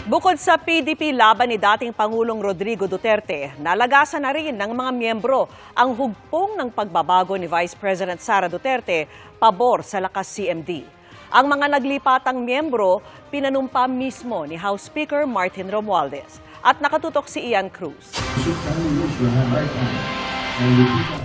Bukod sa PDP laban ni dating Pangulong Rodrigo Duterte, nalagasan na rin ng mga miyembro ang hugpong ng pagbabago ni Vice President Sara Duterte pabor sa lakas CMD. Ang mga naglipatang miyembro pinanumpa mismo ni House Speaker Martin Romualdez at nakatutok si Ian Cruz.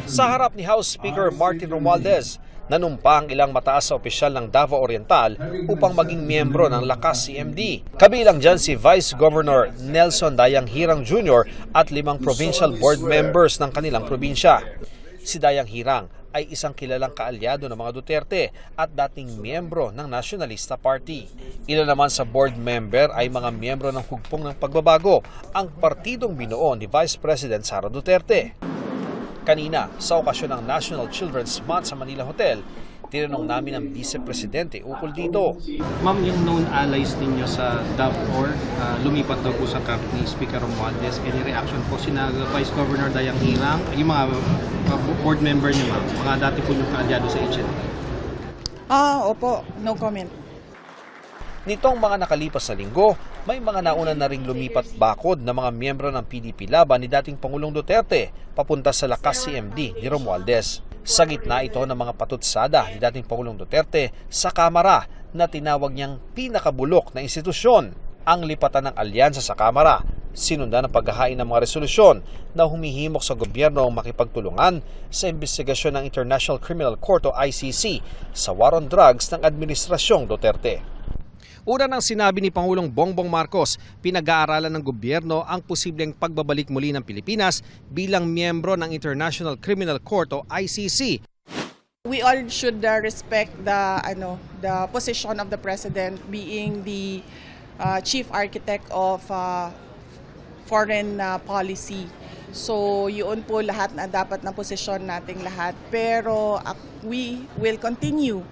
Sa harap ni House Speaker Martin Romualdez, nanumpa ang ilang mataas sa opisyal ng Davao Oriental upang maging miyembro ng Lakas CMD. Kabilang dyan si Vice Governor Nelson Dayang Hirang Jr. at 5 provincial board members ng kanilang probinsya. Si Dayang Hirang ay isang kilalang kaalyado ng mga Duterte at dating miyembro ng Nationalista Party. Ilan naman sa board member ay mga miyembro ng hugpong ng pagbabago, ang partidong binuo ni Vice President Sara Duterte. Kanina, sa okasyon ng National Children's Month sa Manila Hotel, tinanong namin ang Vice Presidente ukol dito. Ma'am, yung known allies ninyo sa DAVOR, lumipat daw po sa camp ni Speaker Romualdez. Any reaction po sina Vice Governor Dayang Hirang, yung mga board member niyo, ma'am, mga dati po yung kaalyado sa HND? Opo, no comment. Nitong mga nakalipas na linggo, may mga nauna na ring lumipat bakod na mga miyembro ng PDP laban ni dating Pangulong Duterte papunta sa Lakas CMD ni Romualdez. Sa gitna ito ng mga patutsada ni dating Pangulong Duterte sa Kamara na tinawag niyang pinakabulok na institusyon. Ang lipatan ng alyansa sa Kamara, sinundan ng paghahain ng mga resolusyon na humihimok sa gobyerno makipagtulungan sa investigasyon ng International Criminal Court o ICC sa war on drugs ng Administrasyong Duterte. Una nang sinabi ni Pangulong Bongbong Marcos, pinag-aaralan ng gobyerno ang posibleng pagbabalik muli ng Pilipinas bilang miyembro ng International Criminal Court o ICC. We all should respect the position of the President being the chief architect of foreign policy. So yun po lahat na dapat na posisyon nating lahat. Pero we will continue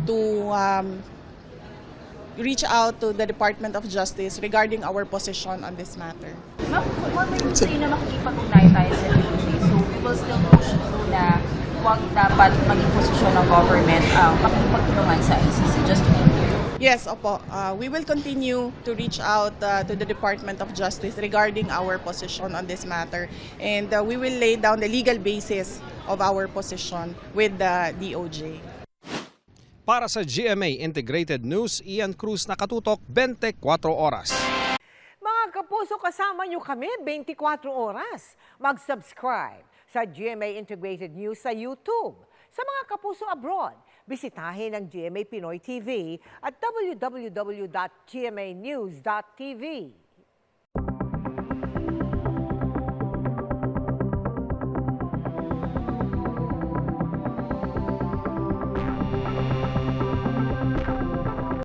to reach out to the Department of Justice regarding our position on this matter. Ma'am, kung say na makikipag-ugnay tayo sa DOJ, so we will still push through na huwag dapat maging posisyon ng government ang makikipagtulungan sa ICC, just to be clear. Yes, opo. We will continue to reach out to the Department of Justice regarding our position on this matter. And we will lay down the legal basis of our position with the DOJ. Para sa GMA Integrated News, Ian Cruz, nakatutok 24 oras. Mga kapuso, kasama nyo kami 24 oras. Mag-subscribe sa GMA Integrated News sa YouTube. Sa mga kapuso abroad, bisitahin ang GMA Pinoy TV at www.gmanews.tv.